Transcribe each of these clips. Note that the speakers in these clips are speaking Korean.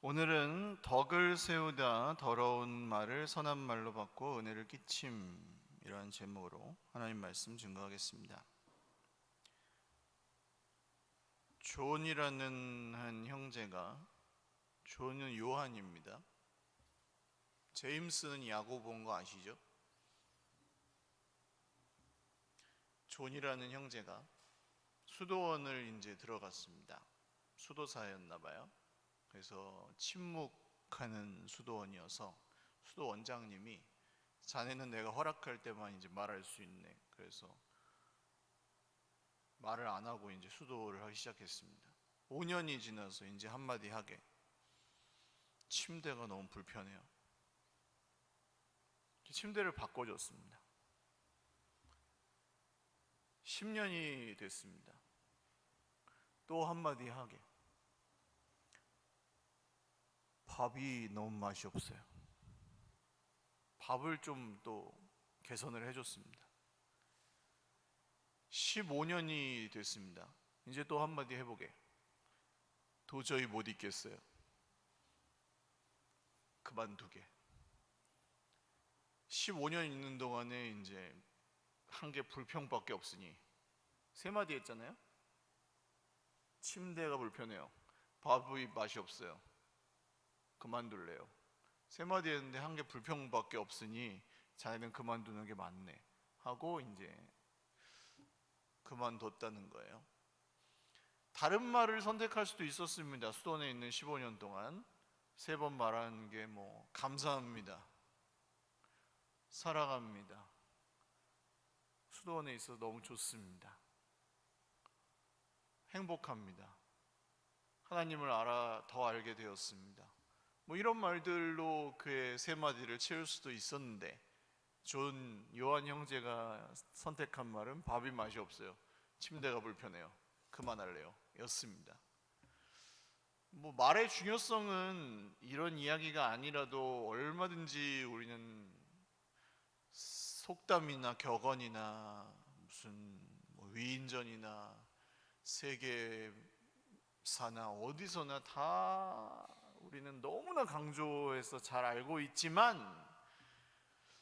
오늘은 덕을 세우다 더러운 말을 선한 말로 바꿔 은혜를 끼침이라는 제목으로 하나님 말씀 증거하겠습니다. 존이라는 한 형제가, 존은 요한입니다. 제임스는 야고보 온 거 아시죠? 존이라는 형제가 수도원을 이제 들어갔습니다. 수도사였나 봐요. 그래서 침묵하는 수도원이어서 수도원장님이 자네는 내가 허락할 때만 이제 말할 수 있네. 그래서 말을 안 하고 이제 수도를 하기 시작했습니다. 5년이 지나서 이제 한마디 하게. 침대가 너무 불편해요. 침대를 바꿔줬습니다. 10년이 됐습니다. 또 한마디 하게. 밥이 너무 맛이 없어요. 밥을 좀 또 개선을 해줬습니다. 15년이 됐습니다. 이제 또 한마디 해보게. 도저히 못 있겠어요. 그만두게. 15년 있는 동안에 이제 한 게 불평밖에 없으니 세 마디 했잖아요. 침대가 불편해요. 밥이 맛이 없어요. 그만둘래요. 세 마디 했는데 한 게 불평밖에 없으니 자네는 그만두는 게 맞네 하고 이제 그만뒀다는 거예요. 다른 말을 선택할 수도 있었습니다. 수도원에 있는 15년 동안 세 번 말하는 게 뭐 감사합니다, 사랑합니다, 수도원에 있어서 너무 좋습니다, 행복합니다, 하나님을 더 알게 되었습니다, 뭐 이런 말들로 그의 세 마디를 채울 수도 있었는데 요한 형제가 선택한 말은 밥이 맛이 없어요, 침대가 불편해요, 그만할래요 였습니다. 뭐 말의 중요성은 이런 이야기가 아니라도 얼마든지 우리는 속담이나 격언이나 무슨 뭐 위인전이나 세계사나 어디서나 다 우리는 너무나 강조해서 잘 알고 있지만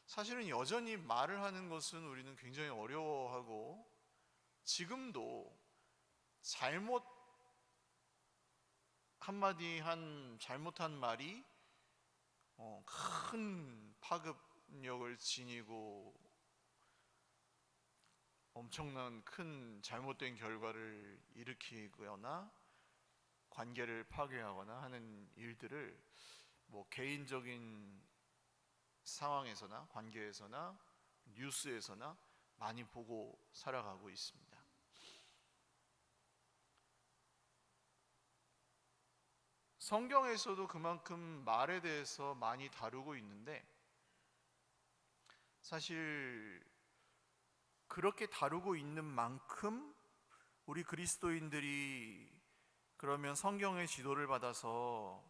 사실은 여전히 말을 하는 것은 우리는 굉장히 어려워하고 지금도 잘못한 말이 큰 파급력을 지니고 엄청난 큰 잘못된 결과를 일으키거나 관계를 파괴하거나 하는 일들을 뭐 개인적인 상황에서나 관계에서나 뉴스에서나 많이 보고 살아가고 있습니다. 성경에서도 그만큼 말에 대해서 많이 다루고 있는데 사실 그렇게 다루고 있는 만큼 우리 그리스도인들이 그러면 성경의 지도를 받아서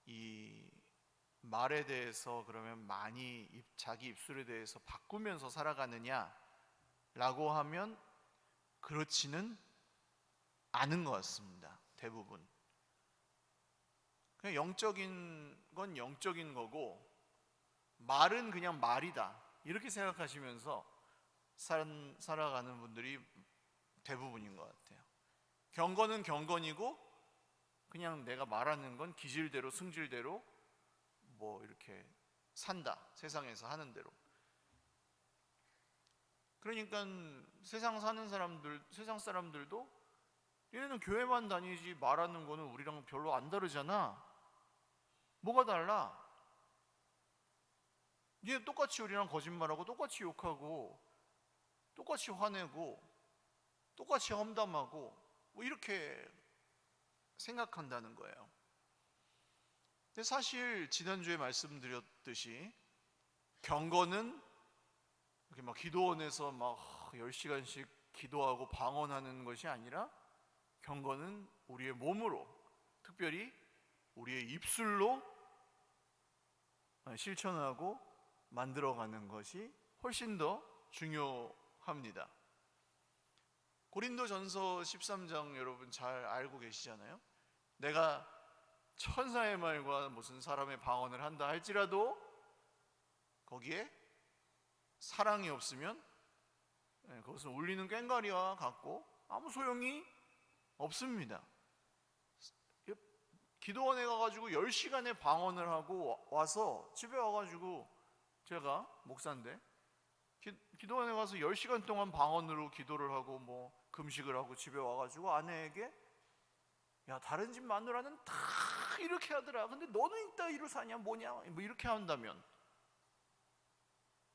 이 말에 대해서 그러면 많이 자기 입술에 대해서 바꾸면서 살아가느냐라고 하면 그렇지는 않은 것 같습니다. 대부분 그냥 영적인 건 영적인 거고 말은 그냥 말이다 이렇게 생각하시면서 살아가는 분들이 대부분인 것 같아요. 경건은 경건이고 그냥 내가 말하는 건 기질대로 승질대로 뭐 이렇게 산다, 세상에서 하는 대로. 그러니까 세상 사람들도 얘네는 교회만 다니지 말하는 거는 우리랑 별로 안 다르잖아. 뭐가 달라? 얘 똑같이 우리랑 거짓말하고 똑같이 욕하고 똑같이 화내고 똑같이 험담하고 뭐 이렇게 생각한다는 거예요. 근데 사실 지난주에 말씀드렸듯이 경건은 이렇게 막 기도원에서 막 10시간씩 기도하고 방언하는 것이 아니라 경건은 우리의 몸으로, 특별히 우리의 입술로 실천하고 만들어가는 것이 훨씬 더 중요합니다. 고린도전서 13장 여러분 잘 알고 계시잖아요. 내가 천사의 말과 무슨 사람의 방언을 한다 할지라도 거기에 사랑이 없으면 그것은 울리는 꽹과리와 같고 아무 소용이 없습니다. 기도원에 가가지고 10시간의 방언을 하고 와서 집에 와가지고, 제가 목사인데 기도원에 가서 10시간 동안 방언으로 기도를 하고 뭐 금식을 하고 집에 와가지고 아내에게, 야, 다른 집 마누라는 다 이렇게 하더라, 근데 너는 이따위로 사냐 뭐냐, 뭐 이렇게 한다면,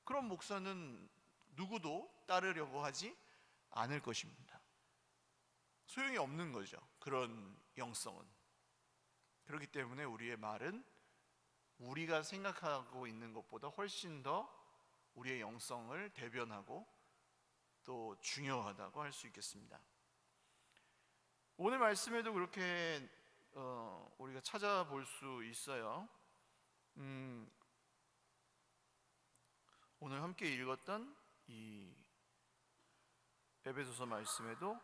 그런 목사는 누구도 따르려고 하지 않을 것입니다. 소용이 없는 거죠, 그런 영성은. 그렇기 때문에 우리의 말은 우리가 생각하고 있는 것보다 훨씬 더 우리의 영성을 대변하고 또 중요하다고 할 수 있겠습니다. 오늘 말씀에도 그렇게 우리가 찾아볼 수 있어요. 오늘 함께 읽었던 이 에베소서 말씀에도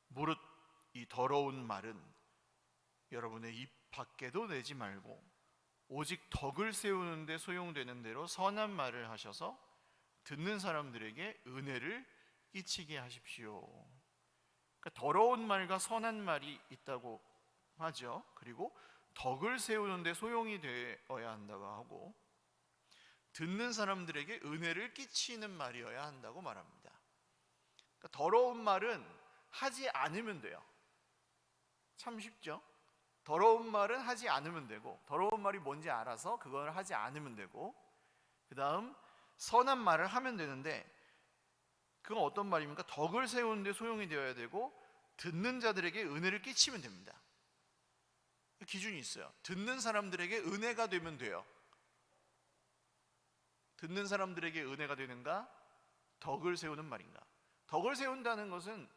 무릇 이 더러운 말은 여러분의 입 밖에도 내지 말고 오직 덕을 세우는데 소용되는 대로 선한 말을 하셔서 듣는 사람들에게 은혜를 끼치게 하십시오. 그러니까 더러운 말과 선한 말이 있다고 하죠. 그리고 덕을 세우는데 소용이 되어야 한다고 하고, 듣는 사람들에게 은혜를 끼치는 말이어야 한다고 말합니다. 그러니까 더러운 말은 하지 않으면 돼요. 참 쉽죠? 더러운 말은 하지 않으면 되고, 더러운 말이 뭔지 알아서 그걸 하지 않으면 되고, 그 다음 선한 말을 하면 되는데, 그건 어떤 말입니까? 덕을 세우는데 소용이 되어야 되고 듣는 자들에게 은혜를 끼치면 됩니다. 기준이 있어요. 듣는 사람들에게 은혜가 되면 돼요. 듣는 사람들에게 은혜가 되는가? 덕을 세우는 말인가? 덕을 세운다는 것은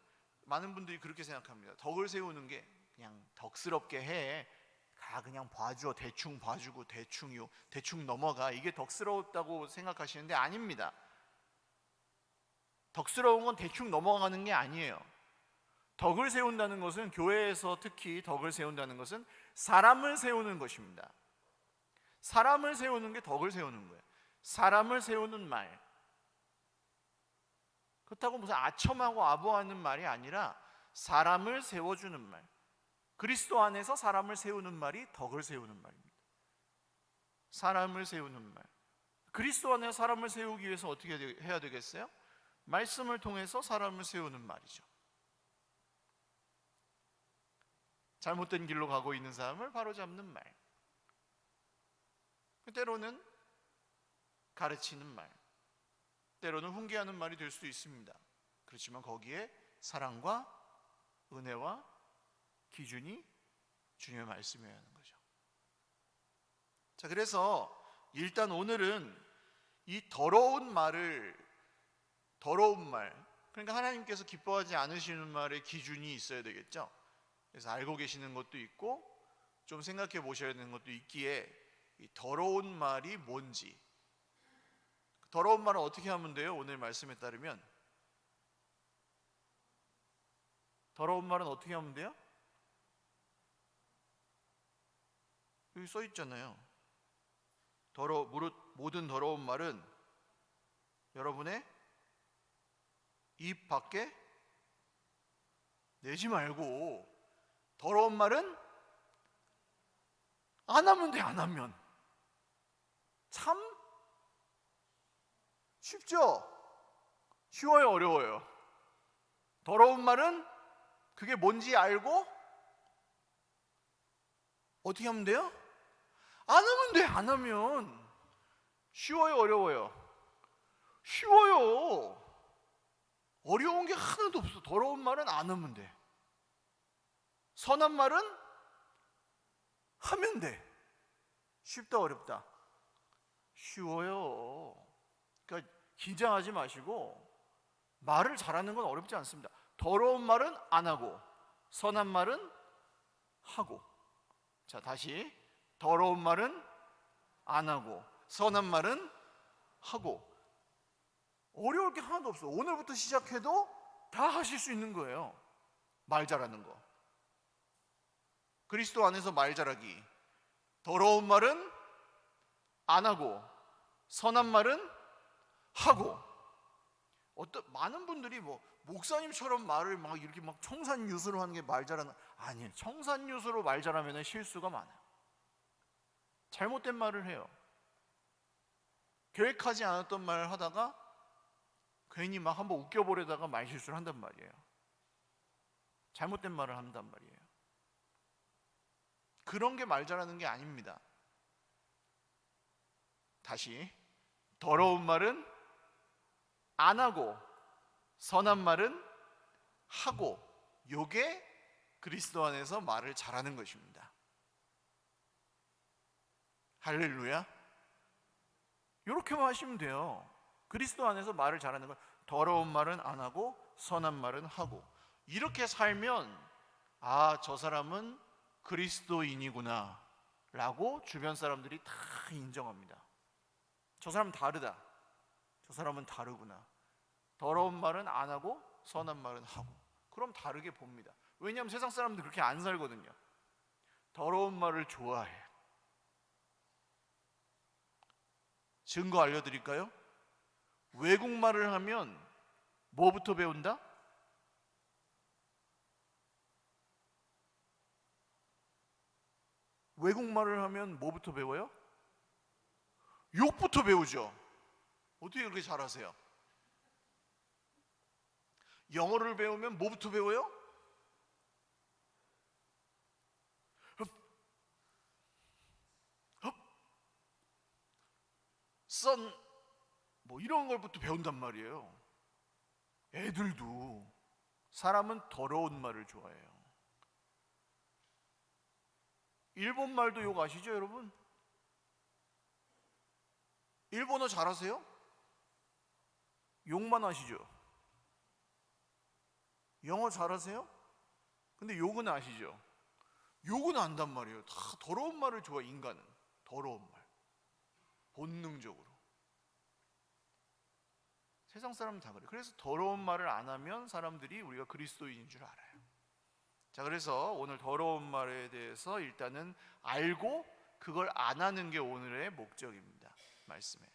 많은 분들이 그렇게 생각합니다. 덕을 세우는 게 그냥 덕스럽게 해, 그냥 봐줘, 대충 봐주고 대충 넘어가, 이게 덕스럽다고 생각하시는데 아닙니다. 덕스러운 건 대충 넘어가는 게 아니에요. 덕을 세운다는 것은, 교회에서 특히 덕을 세운다는 것은 사람을 세우는 것입니다. 사람을 세우는 게 덕을 세우는 거예요. 사람을 세우는 말. 그렇다고 무슨 아첨하고 아부하는 말이 아니라 사람을 세워주는 말. 그리스도 안에서 사람을 세우는 말이 덕을 세우는 말입니다. 사람을 세우는 말. 그리스도 안에 사람을 세우기 위해서 어떻게 해야 되겠어요? 말씀을 통해서 사람을 세우는 말이죠. 잘못된 길로 가고 있는 사람을 바로잡는 말. 때로는 가르치는 말, 때로는 훈계하는 말이 될 수도 있습니다. 그렇지만 거기에 사랑과 은혜와 기준이 중요한 말씀이어야 하는 거죠. 자, 그래서 일단 오늘은 이 더러운 말, 그러니까 하나님께서 기뻐하지 않으시는 말의 기준이 있어야 되겠죠. 그래서 알고 계시는 것도 있고 좀 생각해 보셔야 되는 것도 있기에, 이 더러운 말이 뭔지, 더러운 말은 어떻게 하면 돼요? 오늘 말씀에 따르면 더러운 말은 어떻게 하면 돼요? 여기 써 있잖아요. 무릇 모든 더러운 말은 여러분의 입 밖에 내지 말고, 더러운 말은 안 하면 돼. 안 하면 참 쉽죠? 쉬워요? 어려워요? 더러운 말은 그게 뭔지 알고 어떻게 하면 돼요? 안 하면 돼. 안 하면. 쉬워요? 어려워요? 쉬워요. 어려운 게 하나도 없어. 더러운 말은 안 하면 돼. 선한 말은 하면 돼. 쉽다 어렵다? 쉬워요. 그러니까 긴장하지 마시고, 말을 잘하는 건 어렵지 않습니다. 더러운 말은 안 하고 선한 말은 하고. 자, 다시. 더러운 말은 안 하고 선한 말은 하고. 어려울 게 하나도 없어. 오늘부터 시작해도 다 하실 수 있는 거예요. 말 잘하는 거. 그리스도 안에서 말 잘하기. 더러운 말은 안 하고 선한 말은 하고. 많은 분들이 목사님처럼 말을 이렇게 청산유수로 하는 게 말 잘하는, 아니에요. 청산유수로 말 잘하면 실수가 많아요. 잘못된 말을 해요. 계획하지 않았던 말을 하다가 괜히 한번 웃겨보려다가 말 실수를 한단 말이에요. 잘못된 말을 한단 말이에요. 그런 게 말 잘하는 게 아닙니다. 다시, 더러운 말은 안 하고 선한 말은 하고, 요게 그리스도 안에서 말을 잘하는 것입니다. 할렐루야. 이렇게만 하시면 돼요. 그리스도 안에서 말을 잘하는 건 더러운 말은 안 하고 선한 말은 하고. 이렇게 살면 저 사람은 그리스도인이구나 라고 주변 사람들이 다 인정합니다. 저 사람은 다르다, 저 사람은 다르구나. 더러운 말은 안 하고 선한 말은 하고. 그럼 다르게 봅니다. 왜냐하면 세상 사람들 그렇게 안 살거든요. 더러운 말을 좋아해. 증거 알려드릴까요? 외국말을 하면 뭐부터 배운다? 외국말을 하면 뭐부터 배워요? 욕부터 배우죠. 어떻게 그렇게 잘하세요? 영어를 배우면 뭐부터 배워요? son 이런 걸부터 배운단 말이에요. 애들도. 사람은 더러운 말을 좋아해요. 일본 말도 욕 아시죠, 여러분? 일본어 잘하세요? 욕만 하시죠? 영어 잘하세요? 근데 욕은 아시죠? 욕은 안단 말이에요. 다 더러운 말을 좋아해. 인간은 더러운 말, 본능적으로. 세상 사람은 다 그래요. 그래서 더러운 말을 안 하면 사람들이 우리가 그리스도인인 줄 알아요. 자, 그래서 오늘 더러운 말에 대해서 일단은 알고 그걸 안 하는 게 오늘의 목적입니다. 말씀에.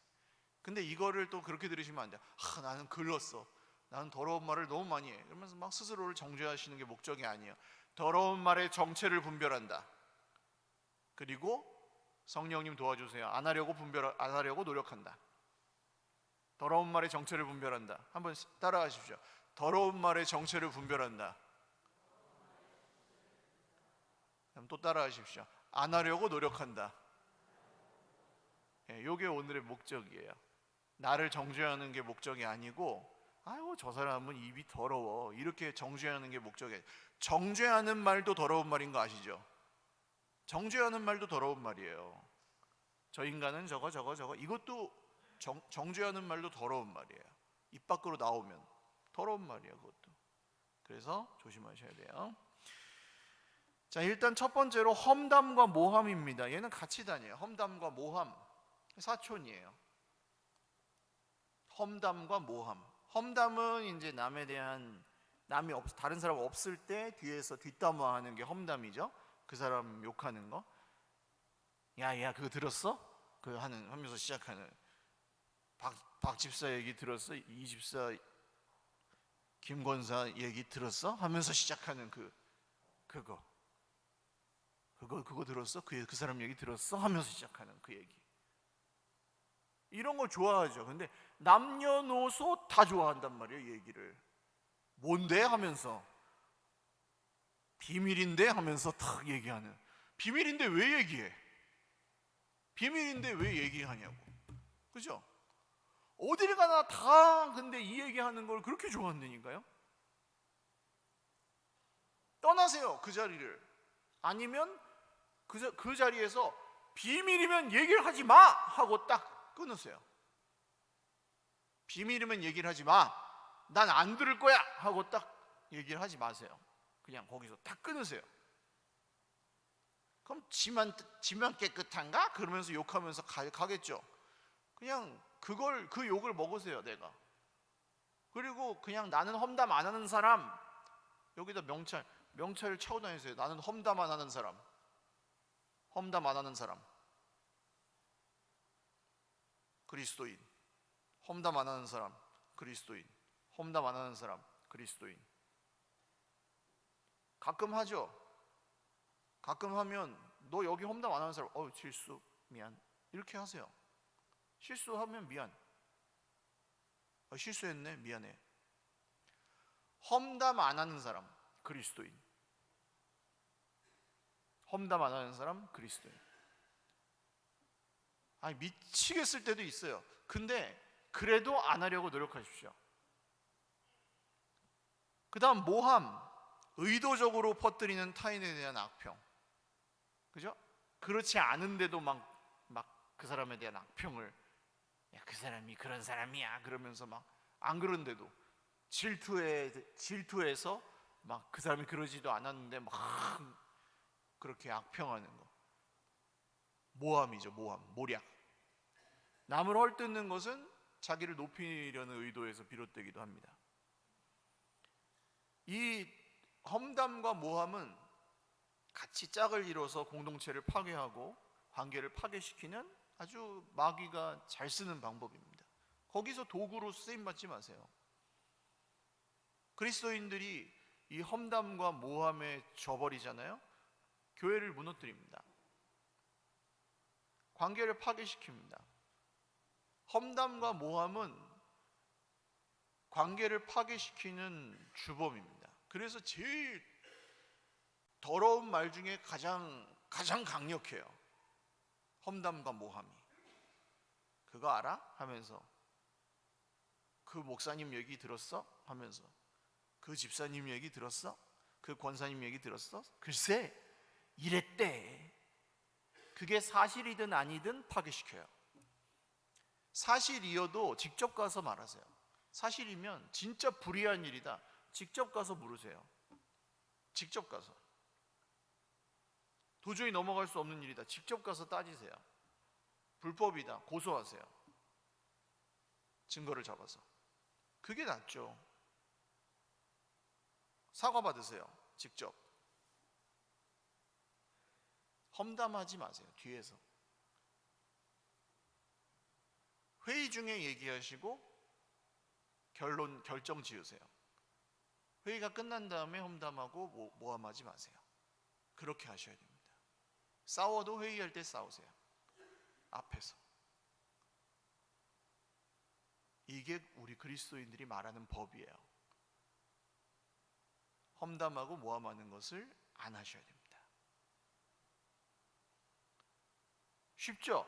근데 이거를 또 그렇게 들으시면 안 돼요. 나는 글렀어. 나는 더러운 말을 너무 많이 해. 그러면서 스스로를 정죄하시는 게 목적이 아니에요. 더러운 말의 정체를 분별한다. 그리고 성령님 도와주세요. 안 하려고 노력한다. 더러운 말의 정체를 분별한다. 한번 따라하십시오. 더러운 말의 정체를 분별한다. 그럼 또 따라하십시오. 안 하려고 노력한다. 이게 오늘의 목적이에요. 나를 정죄하는 게 목적이 아니고, 저 사람은 입이 더러워, 이렇게 정죄하는 게 목적이에요. 정죄하는 말도 더러운 말인 거 아시죠? 정죄하는 말도 더러운 말이에요. 저 인간은 저거 이것도 정죄하는 말도 더러운 말이에요. 입 밖으로 나오면 더러운 말이에요, 그것도. 그래서 조심하셔야 돼요. 자, 일단 첫 번째로 험담과 모함입니다. 얘는 같이 다녀요. 험담과 모함, 사촌이에요. 험담과 모함. 험담은 이제 다른 사람 없을 때 뒤에서 뒷담화하는 게 험담이죠. 그 사람 욕하는 거. 야, 그거 들었어? 하면서 시작하는. 박 집사 얘기 들었어? 이 집사 김 권사 얘기 들었어? 하면서 시작하는 그거 들었어? 그 사람 얘기 들었어? 하면서 시작하는 그 얘기. 이런 거 좋아하죠. 근데 남녀노소 다 좋아한단 말이에요, 얘기를. 뭔데? 하면서. 비밀인데? 하면서 탁 얘기하는. 비밀인데 왜 얘기해? 비밀인데 왜 얘기하냐고. 그죠? 어딜 가나 다 근데 이 얘기하는 걸 그렇게 좋아한다니까요. 떠나세요, 그 자리를. 아니면 그 자리에서 비밀이면 얘기를 하지 마! 하고 딱 끊으세요. 비밀이면 얘기를 하지 마. 난 안 들을 거야! 하고 딱 얘기를 하지 마세요. 그냥 거기서 딱 끊으세요. 그럼 지만 깨끗한가? 그러면서 욕하면서 가겠죠. 그냥 그 욕을 먹으세요, 내가. 그리고 그냥 나는 험담 안 하는 사람, 여기다 명찰, 명찰을 차고 다니세요. 나는 험담 안 하는 사람, 험담 안 하는 사람, 그리스도인. 험담 안 하는 사람, 그리스도인. 험담 안 하는 사람, 그리스도인. 가끔 하죠. 가끔 하면 너 여기 험담 안 하는 사람, 실수, 미안, 이렇게 하세요. 실수하면 미안, 실수했네, 미안해. 험담 안 하는 사람, 그리스도인. 험담 안 하는 사람, 그리스도인. 아니, 미치겠을 때도 있어요. 근데 그래도 안 하려고 노력하십시오. 그 다음 모함, 의도적으로 퍼뜨리는 타인에 대한 악평. 그죠? 그렇지 않은데도 막 그 사람에 대한 악평을, 야, 그 사람이 그런 사람이야 그러면서 막, 안 그런데도 질투해서 막 그 사람이 그러지도 않았는데 막 그렇게 악평하는 거. 모함이죠. 모함, 모략. 남을 헐뜯는 것은 자기를 높이려는 의도에서 비롯되기도 합니다. 이 험담과 모함은 같이 짝을 이뤄서 공동체를 파괴하고 관계를 파괴시키는 아주 마귀가 잘 쓰는 방법입니다. 거기서 도구로 쓰임받지 마세요. 그리스도인들이 이 험담과 모함에 져버리잖아요. 교회를 무너뜨립니다. 관계를 파괴시킵니다. 험담과 모함은 관계를 파괴시키는 주범입니다. 그래서 제일 더러운 말 중에 가장 강력해요. 험담과 모함이. 그거 알아? 하면서, 그 목사님 얘기 들었어? 하면서, 그 집사님 얘기 들었어? 그 권사님 얘기 들었어? 글쎄 이랬대. 그게 사실이든 아니든 파괴시켜요. 사실이어도 직접 가서 말하세요. 사실이면 진짜 불의한 일이다, 직접 가서 물으세요. 직접 가서. 도저히 넘어갈 수 없는 일이다, 직접 가서 따지세요. 불법이다, 고소하세요. 증거를 잡아서. 그게 낫죠. 사과받으세요, 직접. 험담하지 마세요, 뒤에서. 회의 중에 얘기하시고 결정 지으세요. 회의가 끝난 다음에 험담하고 모함하지 마세요. 그렇게 하셔야 됩니다. 싸워도 회의할 때 싸우세요, 앞에서. 이게 우리 그리스도인들이 말하는 법이에요. 험담하고 모함하는 것을 안 하셔야 됩니다. 쉽죠?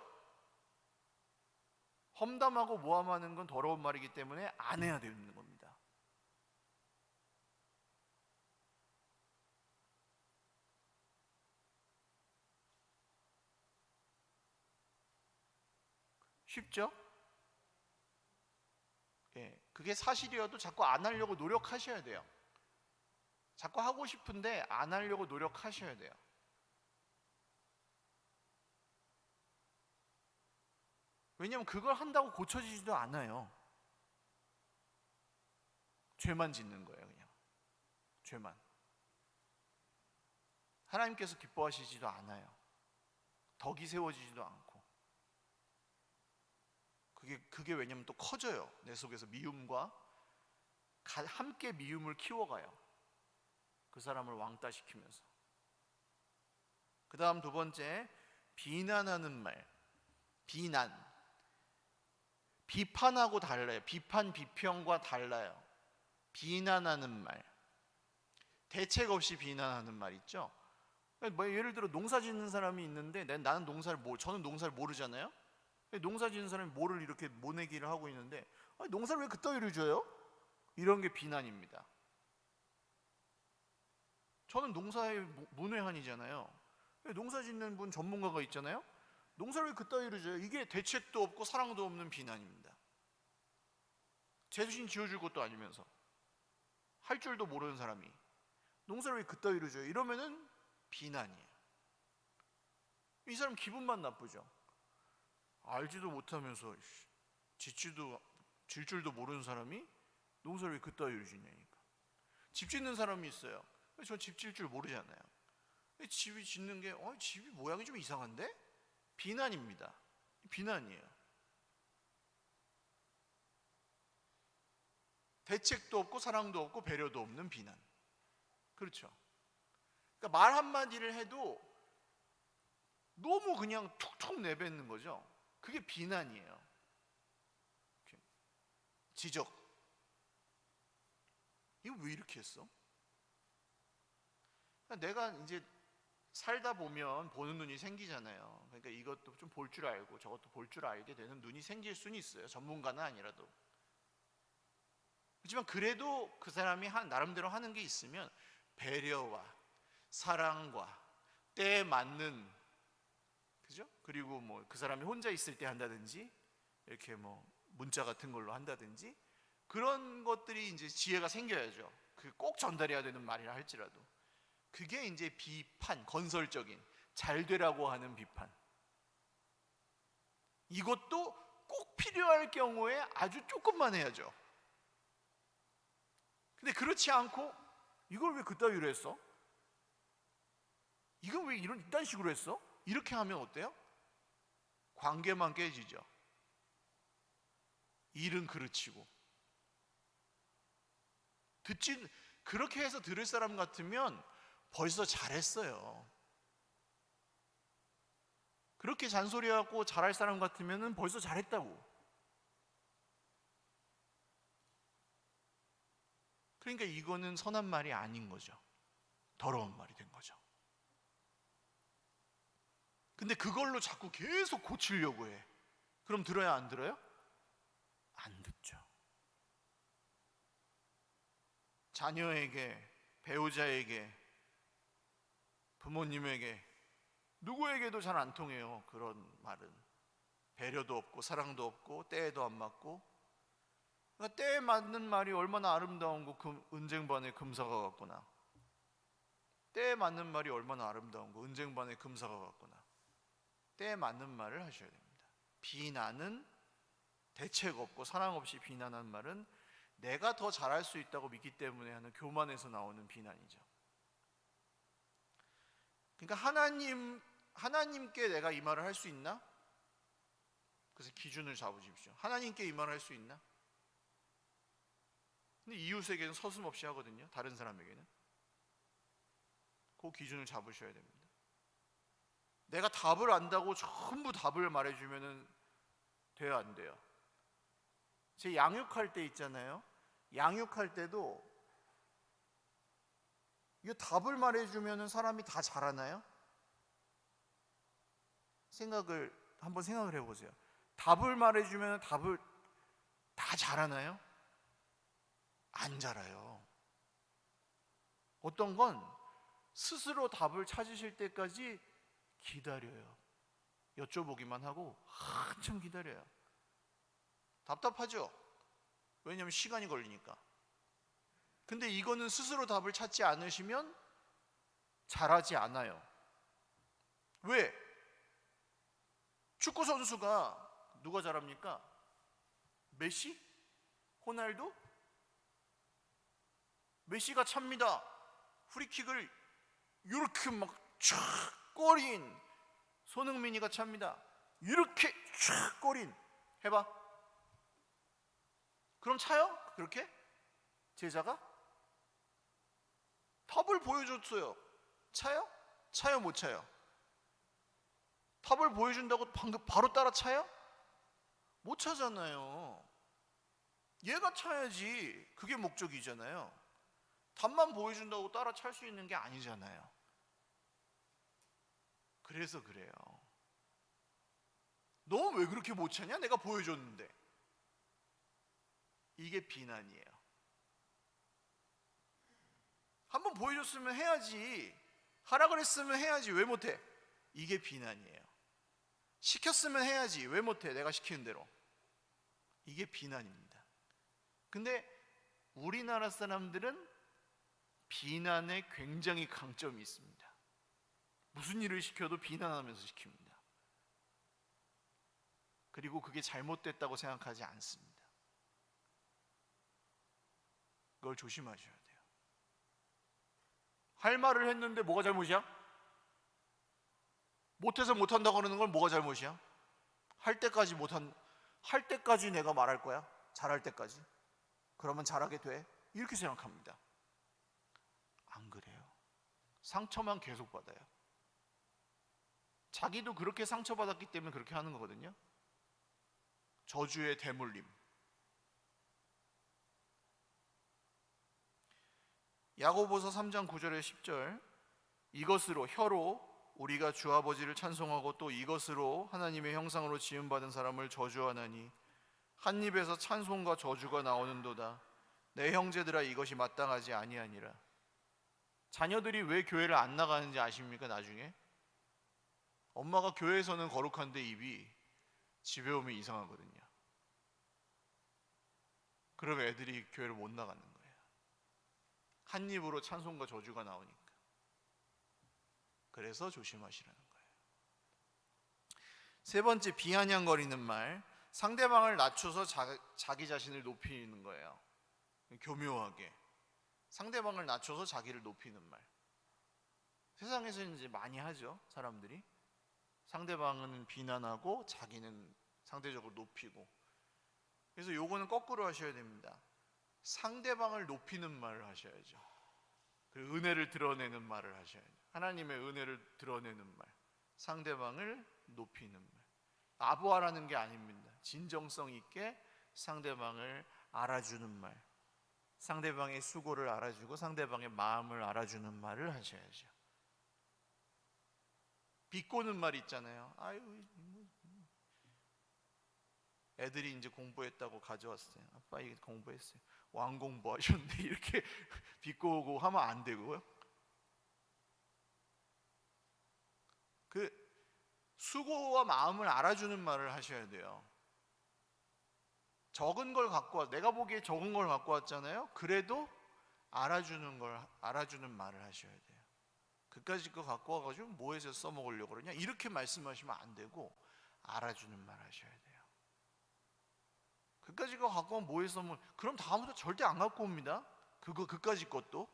험담하고 모함하는 건 더러운 말이기 때문에 안 해야 되는 겁니다. 쉽죠? 예, 그게 사실이어도 자꾸 안 하려고 노력하셔야 돼요. 자꾸 하고 싶은데 안 하려고 노력하셔야 돼요. 왜냐하면 그걸 한다고 고쳐지지도 않아요. 죄만 짓는 거예요, 그냥. 죄만. 하나님께서 기뻐하시지도 않아요. 덕이 세워지지도 않고. 그게 왜냐면 또 커져요. 내 속에서 미움과 함께 미움을 키워가요. 그 사람을 왕따시키면서. 그 다음 두 번째, 비난하는 말. 비난. 비판하고 달라요. 비판, 비평과 달라요. 비난하는 말. 대책 없이 비난하는 말 있죠. 예를 들어 농사 짓는 사람이 있는데 저는 농사를 모르잖아요. 농사 짓는 사람이 뭐를 이렇게 모내기를 하고 있는데, 농사를 왜 그따위로 줘요? 이런 게 비난입니다. 저는 농사의 문외한이잖아요. 농사 짓는 분 전문가가 있잖아요. 농사를 왜 그따위로 줘요? 이게 대책도 없고 사랑도 없는 비난입니다. 재수신 지어줄 것도 아니면서, 할 줄도 모르는 사람이 농사를 왜 그따위로 줘요? 이러면은 비난이에요. 이 사람 기분만 나쁘죠. 알지도 못하면서 질 줄도 모르는 사람이 농사를 왜 그따위로 짓냐니까. 집 짓는 사람이 있어요. 전 집 질 줄 모르잖아요. 집이 짓는 게 집이 모양이 좀 이상한데? 비난입니다. 비난이에요. 대책도 없고 사랑도 없고 배려도 없는 비난. 그렇죠. 그러니까 말 한마디를 해도 너무 그냥 툭툭 내뱉는 거죠. 그게 비난이에요. 지적. 이거 왜 이렇게 했어? 그러니까 내가 이제 살다 보면 보는 눈이 생기잖아요. 그러니까 이것도 좀 볼 줄 알고 저것도 볼 줄 알게 되는 눈이 생길 수는 있어요. 전문가는 아니라도. 하지만 그래도 그 사람이 나름대로 하는 게 있으면 배려와 사랑과 때에 맞는, 그죠? 그리고 뭐 그 사람이 혼자 있을 때 한다든지 이렇게 뭐 문자 같은 걸로 한다든지 그런 것들이 이제 지혜가 생겨야죠. 그 꼭 전달해야 되는 말이라 할지라도. 그게 이제 비판, 건설적인 잘 되라고 하는 비판. 이것도 꼭 필요할 경우에 아주 조금만 해야죠. 근데 그렇지 않고 이걸 왜 그따위로 했어? 이건 왜 이딴 식으로 했어? 이렇게 하면 어때요? 관계만 깨지죠. 일은 그르치고. 그렇게 해서 들을 사람 같으면 벌써 잘했어요. 그렇게 잔소리하고 잘할 사람 같으면 벌써 잘했다고. 그러니까 이거는 선한 말이 아닌 거죠. 더러운 말이 된 거죠. 근데 그걸로 자꾸 계속 고치려고 해. 그럼 들어야 안 들어요? 안 듣죠. 자녀에게, 배우자에게, 부모님에게, 누구에게도 잘 안 통해요. 그런 말은. 배려도 없고 사랑도 없고 때에도 안 맞고. 그러니까 때에 맞는 말이 얼마나 아름다운 거, 은쟁반의 금사가 같구나. 때에 맞는 말이 얼마나 아름다운 거, 은쟁반의 금사가 같구나. 때에 맞는 말을 하셔야 됩니다. 비난은 대책 없고 사랑 없이 비난한 말은 내가 더 잘할 수 있다고 믿기 때문에 하는 교만에서 나오는 비난이죠. 그러니까 하나님께 내가 이 말을 할 수 있나? 그래서 기준을 잡으십시오. 하나님께 이 말을 할 수 있나? 근데 이웃에게는 서슴없이 하거든요. 다른 사람에게는. 그 기준을 잡으셔야 됩니다. 내가 답을 안다고 전부 답을 말해주면 돼요, 안 돼요? 제 양육할 때 있잖아요. 양육할 때도 이거 답을 말해주면 사람이 다 잘하나요? 한번 생각을 해보세요. 답을 말해주면 답을 다 잘하나요? 안 잘해요. 어떤 건 스스로 답을 찾으실 때까지 기다려요. 여쭤보기만 하고 한참 기다려요. 답답하죠? 왜냐하면 시간이 걸리니까. 근데 이거는 스스로 답을 찾지 않으시면 잘하지 않아요. 왜? 축구 선수가 누가 잘합니까? 메시? 호날두? 메시가 찹니다. 프리킥을 이렇게 막 촥 꼬린 손흥민이가 찹니다. 이렇게 촥 꼬린 해봐. 그럼 차요? 그렇게? 제자가? 탑을 보여줬어요. 차요? 차요 못 차요? 탑을 보여준다고 방금 바로 따라 차요? 못 차잖아요. 얘가 차야지. 그게 목적이잖아요. 답만 보여준다고 따라 찰 수 있는 게 아니잖아요. 그래서 그래요. 너 왜 그렇게 못 차냐? 내가 보여줬는데. 이게 비난이에요. 한번 보여줬으면 해야지. 하라 그랬으면 해야지. 왜 못해? 이게 비난이에요. 시켰으면 해야지. 왜 못해? 내가 시키는 대로. 이게 비난입니다. 근데 우리나라 사람들은 비난에 굉장히 강점이 있습니다. 무슨 일을 시켜도 비난하면서 시킵니다. 그리고 그게 잘못됐다고 생각하지 않습니다. 그걸 조심하셔야 돼요. 할 말을 했는데 뭐가 잘못이야? 못해서 못한다고 그러는 건 뭐가 잘못이야? 할 때까지 내가 말할 거야. 잘할 때까지. 그러면 잘하게 돼. 이렇게 생각합니다. 안 그래요. 상처만 계속 받아요. 자기도 그렇게 상처받았기 때문에 그렇게 하는 거거든요. 저주의 대물림. 야고보서 3장 9절에 10절, 이것으로, 혀로 우리가 주 아버지를 찬송하고 또 이것으로 하나님의 형상으로 지음받은 사람을 저주하나니 한 입에서 찬송과 저주가 나오는도다. 내 형제들아, 이것이 마땅하지 아니하니라. 자녀들이 왜 교회를 안 나가는지 아십니까? 나중에 엄마가 교회에서는 거룩한데 입이 집에 오면 이상하거든요. 그러면 애들이 교회를 못 나가는 거예요. 한 입으로 찬송과 저주가 나오니까. 그래서 조심하시라는 거예요. 세 번째, 비아냥거리는 말. 상대방을 낮춰서 자기 자신을 높이는 거예요. 교묘하게 상대방을 낮춰서 자기를 높이는 말. 세상에서는 이제 많이 하죠. 사람들이 상대방은 비난하고 자기는 상대적으로 높이고. 그래서 요거는 거꾸로 하셔야 됩니다. 상대방을 높이는 말을 하셔야죠. 그리고 은혜를 드러내는 말을 하셔야죠. 하나님의 은혜를 드러내는 말, 상대방을 높이는 말. 아부하라는 게 아닙니다. 진정성 있게 상대방을 알아주는 말, 상대방의 수고를 알아주고 상대방의 마음을 알아주는 말을 하셔야죠. 비꼬는 말 있잖아요. 아유, 애들이 이제 공부했다고 가져왔어요. 아빠 이게 공부했어요. 왕 공부하셨는데 이렇게 비꼬고 하면 안 되고요. 그 수고와 마음을 알아주는 말을 하셔야 돼요. 적은 걸 갖고 내가 보기에 적은 걸 갖고 왔잖아요. 그래도 알아주는 말을 하셔야 돼요. 그까짓 거 갖고 와가지고 뭐해서 써먹으려고 그러냐 이렇게 말씀하시면 안 되고 알아주는 말 하셔야 돼요. 그까짓 거 갖고 오면 뭐해서 그럼 다음부터 절대 안 갖고 옵니다. 그까짓 것도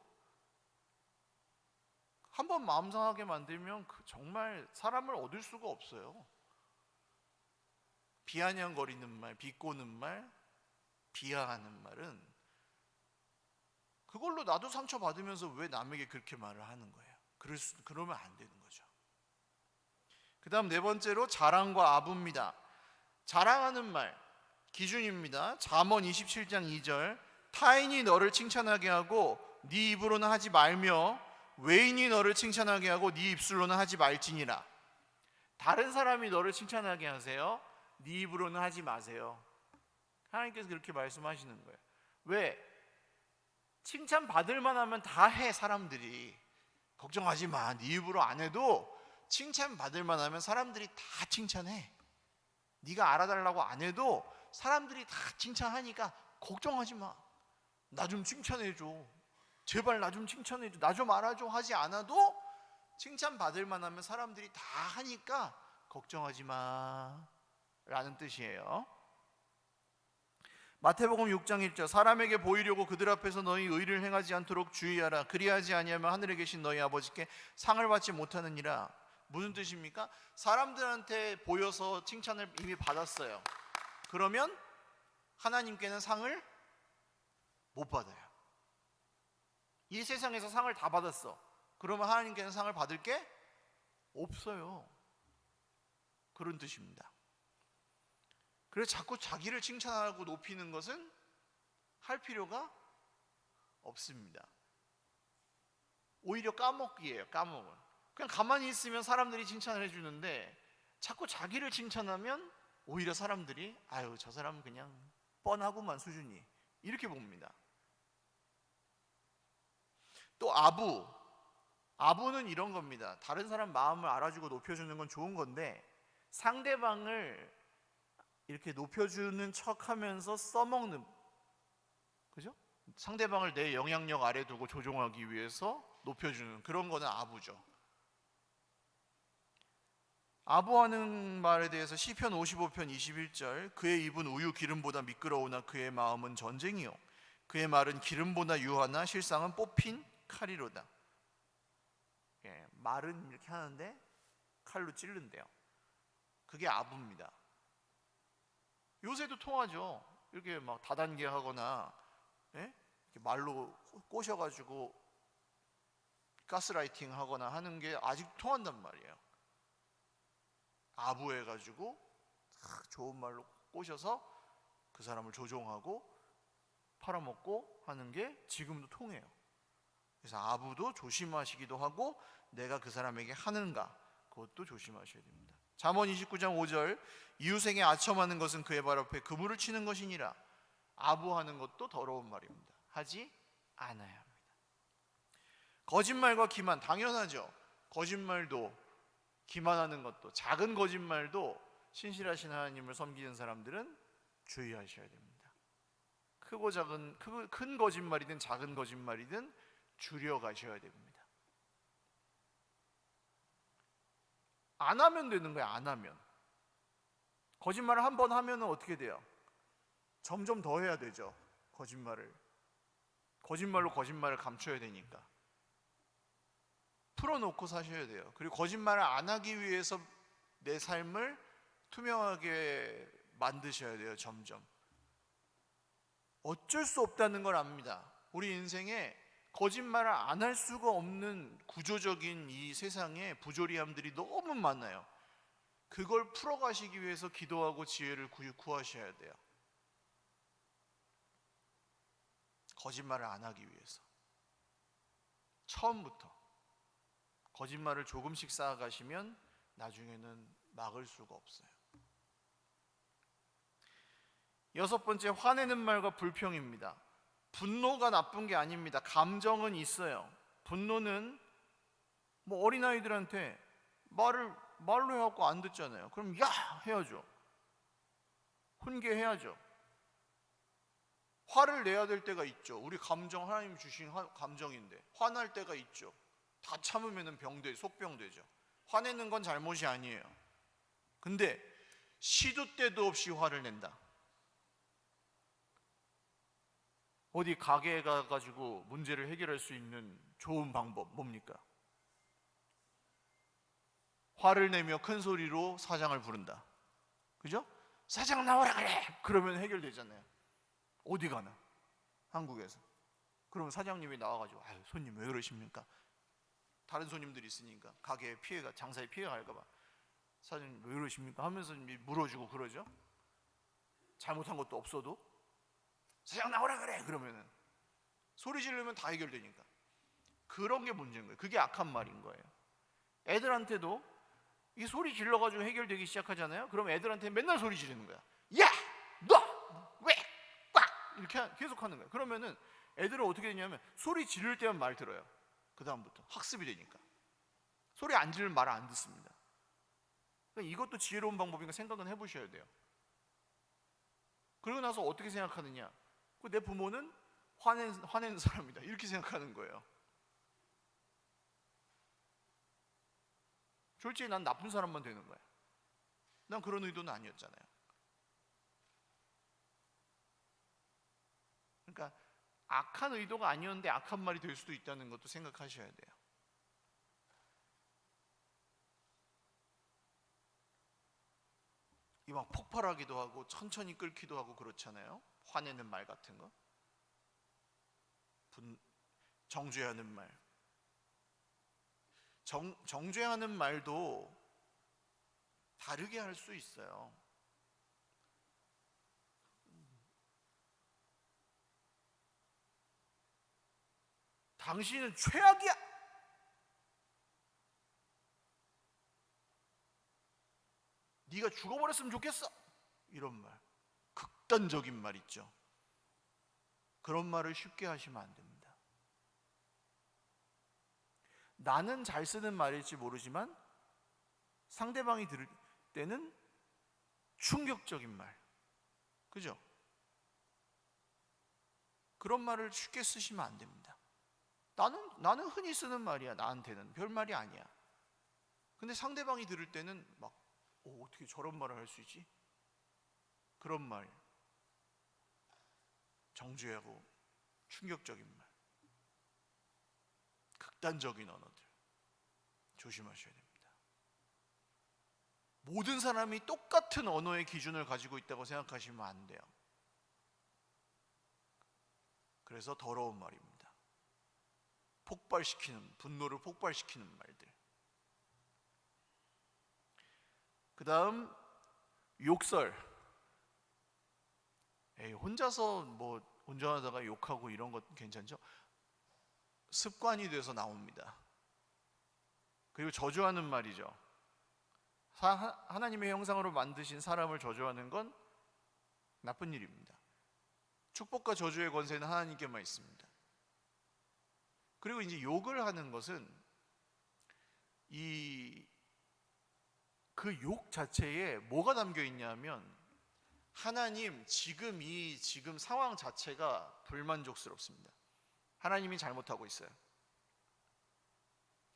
한번 마음 상하게 만들면 정말 사람을 얻을 수가 없어요. 비아냥거리는 말, 비꼬는 말, 비하하는 말은 그걸로 나도 상처받으면서 왜 남에게 그렇게 말을 하는 거예요? 그러면 안 되는 거죠. 그 다음 네 번째로 자랑과 아부입니다. 자랑하는 말 기준입니다. 잠언 27장 2절, 타인이 너를 칭찬하게 하고 네 입으로는 하지 말며 외인이 너를 칭찬하게 하고 네 입술로는 하지 말지니라. 다른 사람이 너를 칭찬하게 하세요. 네 입으로는 하지 마세요. 하나님께서 그렇게 말씀하시는 거예요. 왜? 칭찬 받을 만하면 다 해. 사람들이 걱정하지 마. 네 입으로 안 해도 칭찬 받을 만하면 사람들이 다 칭찬해. 네가 알아달라고 안 해도 사람들이 다 칭찬하니까 걱정하지 마. 나 좀 칭찬해줘. 제발 나 좀 칭찬해줘. 나 좀 알아줘. 하지 않아도 칭찬 받을 만하면 사람들이 다 하니까 걱정하지 마 라는 뜻이에요. 마태복음 6장 1절, 사람에게 보이려고 그들 앞에서 너희 의를 행하지 않도록 주의하라. 그리하지 아니하면 하늘에 계신 너희 아버지께 상을 받지 못하느니라. 무슨 뜻입니까? 사람들한테 보여서 칭찬을 이미 받았어요. 그러면 하나님께는 상을 못 받아요. 이 세상에서 상을 다 받았어. 그러면 하나님께는 상을 받을 게 없어요. 그런 뜻입니다. 그래서 자꾸 자기를 칭찬하고 높이는 것은 할 필요가 없습니다. 오히려 까먹기예요. 까먹은. 그냥 가만히 있으면 사람들이 칭찬을 해주는데 자꾸 자기를 칭찬하면 오히려 사람들이 아유 저 사람은 그냥 뻔하구만 수준이 이렇게 봅니다. 또 아부는 이런 겁니다. 다른 사람 마음을 알아주고 높여주는 건 좋은 건데 상대방을 이렇게 높여주는 척하면서 써먹는, 그죠? 상대방을 내 영향력 아래 두고 조종하기 위해서 높여주는 그런 거는 아부죠. 아부하는 말에 대해서 시편 55편 21절, 그의 입은 우유 기름보다 미끄러우나 그의 마음은 전쟁이요 그의 말은 기름보다 유하나 실상은 뽑힌 칼이로다. 말은 이렇게 하는데 칼로 찌른대요. 그게 아부입니다. 요새도 통하죠. 이렇게 막 다단계 하거나, 예? 이렇게 말로 꼬셔가지고 가스라이팅 하거나 하는 게 아직 통한단 말이에요. 아부해가지고 좋은 말로 꼬셔서 그 사람을 조종하고 팔아먹고 하는 게 지금도 통해요. 그래서 아부도 조심하시기도 하고 내가 그 사람에게 하는가, 그것도 조심하셔야 됩니다. 잠언 29장 5절, 이웃에게 아첨하는 것은 그의 발 앞에 그물을 치는 것이니라. 아부하는 것도 더러운 말입니다. 하지 않아야 합니다. 거짓말과 기만, 당연하죠. 거짓말도, 기만하는 것도, 작은 거짓말도 신실하신 하나님을 섬기는 사람들은 주의하셔야 됩니다. 크고 작은, 큰 거짓말이든 작은 거짓말이든 줄여가셔야 됩니다. 안 하면 되는 거야. 안 하면. 거짓말을 한 번 하면 어떻게 돼요? 점점 더 해야 되죠. 거짓말로 거짓말을 감춰야 되니까 풀어놓고 사셔야 돼요. 그리고 거짓말을 안 하기 위해서 내 삶을 투명하게 만드셔야 돼요. 점점. 어쩔 수 없다는 걸 압니다. 우리 인생에 거짓말을 안 할 수가 없는 구조적인 이 세상에 부조리함들이 너무 많아요. 그걸 풀어가시기 위해서 기도하고 지혜를 구하셔야 돼요. 거짓말을 안 하기 위해서. 처음부터 거짓말을 조금씩 쌓아가시면 나중에는 막을 수가 없어요. 여섯 번째, 화내는 말과 불평입니다. 분노가 나쁜 게 아닙니다. 감정은 있어요. 분노는 뭐 어린아이들한테 말로 해갖고 안 듣잖아요. 그럼 야! 해야죠. 훈계해야죠. 화를 내야 될 때가 있죠. 우리 감정, 하나님 주신 감정인데 화날 때가 있죠. 다 참으면 속병 되죠. 화내는 건 잘못이 아니에요. 근데 시도 때도 없이 화를 낸다. 어디 가게에 가가지고 문제를 해결할 수 있는 좋은 방법 뭡니까? 화를 내며 큰 소리로 사장을 부른다. 그죠? 사장 나와라 그래! 그러면 해결되잖아요. 어디 가나? 한국에서. 그러면 사장님이 나와가지고 아유, 손님 왜 그러십니까? 다른 손님들이 있으니까 가게에 피해가, 장사에 피해가 갈까봐 사장님 왜 그러십니까? 하면서 물어주고 그러죠. 잘못한 것도 없어도 사장 나오라 그래! 그러면은 소리 지르면 다 해결되니까. 그런 게 문제인 거예요. 그게 악한 말인 거예요. 애들한테도 이 소리 질러가지고 해결되기 시작하잖아요. 그럼 애들한테 맨날 소리 지르는 거야. 야! 너! 왜! 꽉! 이렇게 계속 하는 거예요. 그러면은 애들은 어떻게 되냐면 소리 지를 때만 말 들어요. 그 다음부터 학습이 되니까. 소리 안 지르면 말 안 듣습니다. 그러니까 이것도 지혜로운 방법이니까 생각은 해보셔야 돼요. 그러고 나서 어떻게 생각하느냐? 내 부모는 화내는 사람이다, 이렇게 생각하는 거예요. 솔직히 난 나쁜 사람만 되는 거야. 난 그런 의도는 아니었잖아요. 그러니까 악한 의도가 아니었는데 악한 말이 될 수도 있다는 것도 생각하셔야 돼요. 이 막 폭발하기도 하고 천천히 끓기도 하고 그렇잖아요. 화내는 말 같은 거, 정죄하는 말. 정죄하는 말도 다르게 할 수 있어요. 당신은 최악이야! 네가 죽어버렸으면 좋겠어! 이런 말, 극단적인 말 있죠. 그런 말을 쉽게 하시면 안 됩니다. 나는 잘 쓰는 말일지 모르지만 상대방이 들을 때는 충격적인 말, 그죠? 그런 말을 쉽게 쓰시면 안 됩니다. 나는 흔히 쓰는 말이야. 나한테는 별 말이 아니야. 근데 상대방이 들을 때는 막 어떻게 저런 말을 할 수 있지? 그런 말, 정죄하고 충격적인 말, 극단적인 언어들 조심하셔야 됩니다. 모든 사람이 똑같은 언어의 기준을 가지고 있다고 생각하시면 안 돼요. 그래서 더러운 말입니다. 분노를 폭발시키는 말들. 그 다음 욕설. 혼자서 뭐 운전하다가 욕하고 이런 것 괜찮죠? 습관이 돼서 나옵니다. 그리고 저주하는 말이죠. 하나님의 형상으로 만드신 사람을 저주하는 건 나쁜 일입니다. 축복과 저주의 권세는 하나님께만 있습니다. 그리고 이제 욕을 하는 것은 그 욕 자체에 뭐가 담겨 있냐면, 하나님 지금 상황 자체가 불만족스럽습니다. 하나님이 잘못하고 있어요.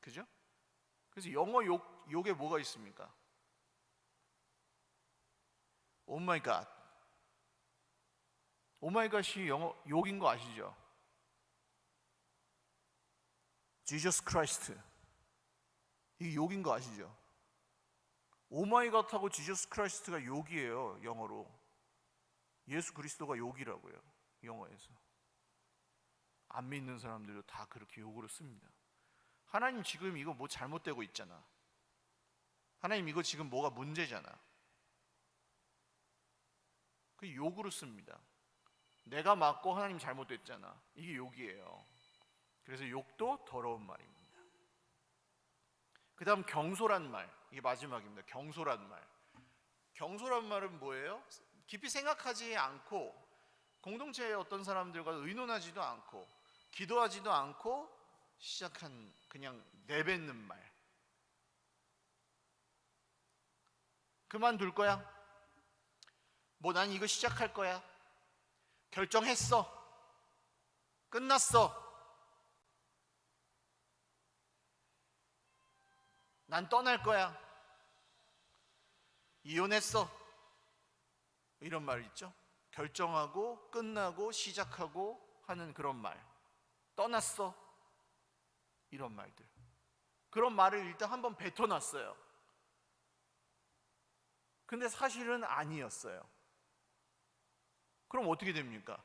그죠? 그래서 영어 욕에 뭐가 있습니까? 오 마이 갓. 오 마이 갓이 영어 욕인 거 아시죠? Jesus Christ. 이게 욕인 거 아시죠? 오 마이 갓하고 지저스 크라이스트가 욕이에요, 영어로. 예수 그리스도가 욕이라고요, 영어에서. 안 믿는 사람들도 다 그렇게 욕으로 씁니다. 하나님 지금 이거 뭐 잘못되고 있잖아. 하나님 이거 지금 뭐가 문제잖아. 그 욕으로 씁니다. 내가 맞고 하나님 잘못됐잖아. 이게 욕이에요. 그래서 욕도 더러운 말입니다. 그 다음 경솔한 말. 이게 마지막입니다. 경솔한 말. 경솔한 말은 뭐예요? 깊이 생각하지 않고, 공동체의 어떤 사람들과 의논하지도 않고, 기도하지도 않고 시작한 그냥 내뱉는 말. 그만둘 거야? 뭐 난 이거 시작할 거야? 결정했어? 끝났어? 난 떠날 거야. 이혼했어. 이런 말 있죠? 결정하고 끝나고 시작하고 하는 그런 말. 떠났어. 이런 말들. 그런 말을 일단 한번 뱉어놨어요. 근데 사실은 아니었어요. 그럼 어떻게 됩니까?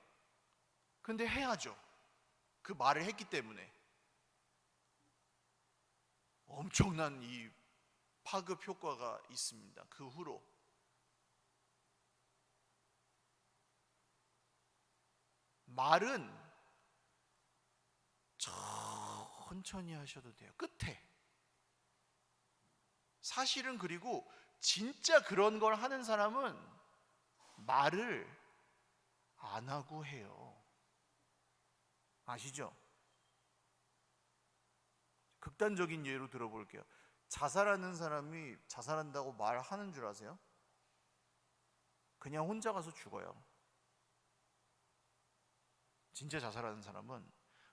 근데 해야죠. 그 말을 했기 때문에. 엄청난 이 파급 효과가 있습니다. 그 후로. 말은 천천히 하셔도 돼요. 끝에. 사실은 그리고 진짜 그런 걸 하는 사람은 말을 안 하고 해요. 아시죠? 극단적인 예로 들어볼게요. 자살하는 사람이 자살한다고 말하는 줄 아세요? 그냥 혼자 가서 죽어요. 진짜 자살하는 사람은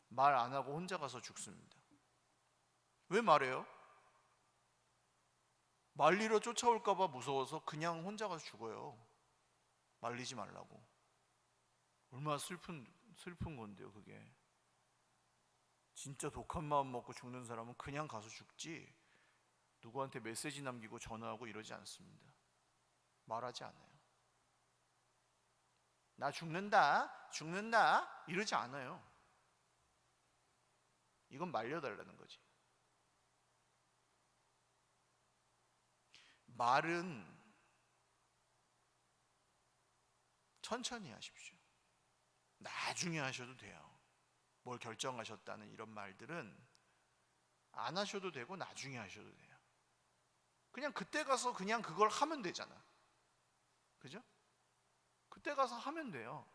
말 안 하고 혼자 가서 죽습니다. 왜 말해요? 말리러 쫓아올까 봐 무서워서 그냥 혼자 가서 죽어요. 말리지 말라고. 얼마나 슬픈 건데요, 그게. 진짜 독한 마음 먹고 죽는 사람은 그냥 가서 죽지, 누구한테 메시지 남기고 전화하고 이러지 않습니다. 말하지 않아요. 나 죽는다 이러지 않아요. 이건 말려달라는 거지. 말은 천천히 하십시오. 나중에 하셔도 돼요. 뭘 결정하셨다는 이런 말들은 안 하셔도 되고 나중에 하셔도 돼요. 그냥 그때 가서 그냥 그걸 하면 되잖아. 그죠? 그때 가서 하면 돼요.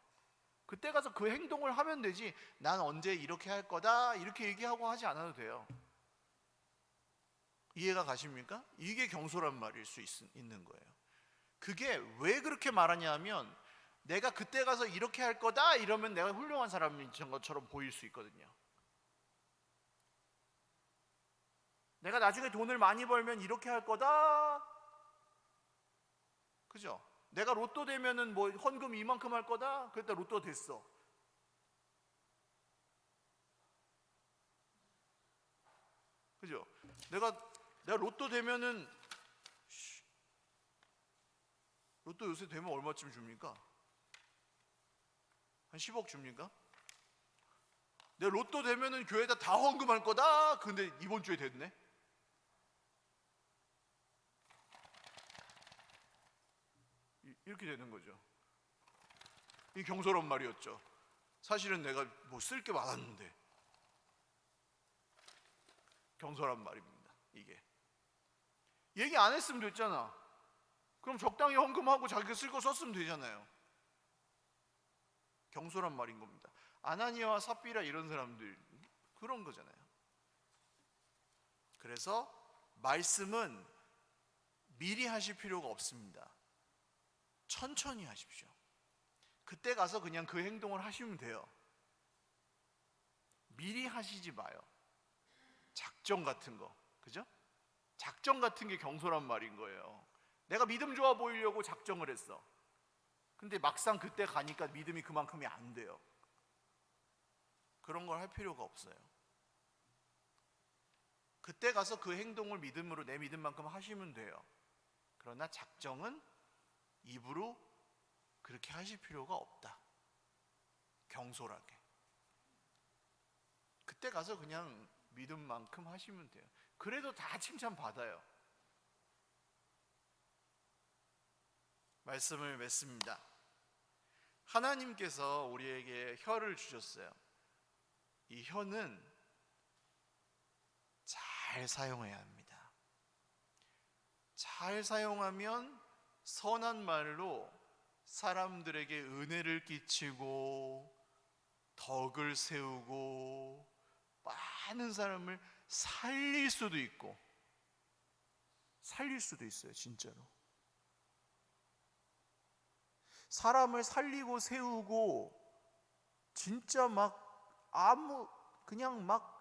그때 가서 그 행동을 하면 되지, 난 언제 이렇게 할 거다 이렇게 얘기하고 하지 않아도 돼요. 이해가 가십니까? 이게 경솔한 말일 수 있는 거예요. 그게 왜 그렇게 말하냐 하면, 내가 그때 가서 이렇게 할 거다 이러면 내가 훌륭한 사람인 것처럼 보일 수 있거든요. 내가 나중에 돈을 많이 벌면 이렇게 할 거다. 그죠? 내가 로또 되면은 뭐 헌금 이만큼 할 거다. 그랬다 로또 됐어. 그죠? 내가 내가 로또 되면은, 로또 요새 되면 얼마쯤 줍니까? 한 10억 줍니까? 내가 로또 되면은 교회에다 다 헌금할 거다. 근데 이번 주에 됐네. 이렇게 되는 거죠. 이 경솔한 말이었죠. 사실은 내가 뭐 쓸 게 많았는데. 경솔한 말입니다. 이게 얘기 안 했으면 됐잖아. 그럼 적당히 헌금하고 자기가 쓸 거 썼으면 되잖아요. 경솔한 말인 겁니다. 아나니아와 삽비라 이런 사람들 그런 거잖아요. 그래서 말씀은 미리 하실 필요가 없습니다. 천천히 하십시오. 그때 가서 그냥 그 행동을 하시면 돼요. 미리 하시지 마요. 작정 같은 거, 그죠? 작정 같은 게 경솔한 말인 거예요. 내가 믿음 좋아 보이려고 작정을 했어. 근데 막상 그때 가니까 믿음이 그만큼이 안 돼요. 그런 걸 할 필요가 없어요. 그때 가서 그 행동을 믿음으로 내 믿음만큼 하시면 돼요. 그러나 작정은 입으로 그렇게 하실 필요가 없다. 경솔하게. 그때 가서 그냥 믿음만큼 하시면 돼요. 그래도 다 칭찬받아요. 말씀을 맺습니다. 하나님께서 우리에게 혀를 주셨어요. 이 혀는 잘 사용해야 합니다. 잘 사용하면 선한 말로 사람들에게 은혜를 끼치고 덕을 세우고 많은 사람을 살릴 수도 있고, 살릴 수도 있어요. 진짜로 사람을 살리고 세우고 진짜 막 그냥 막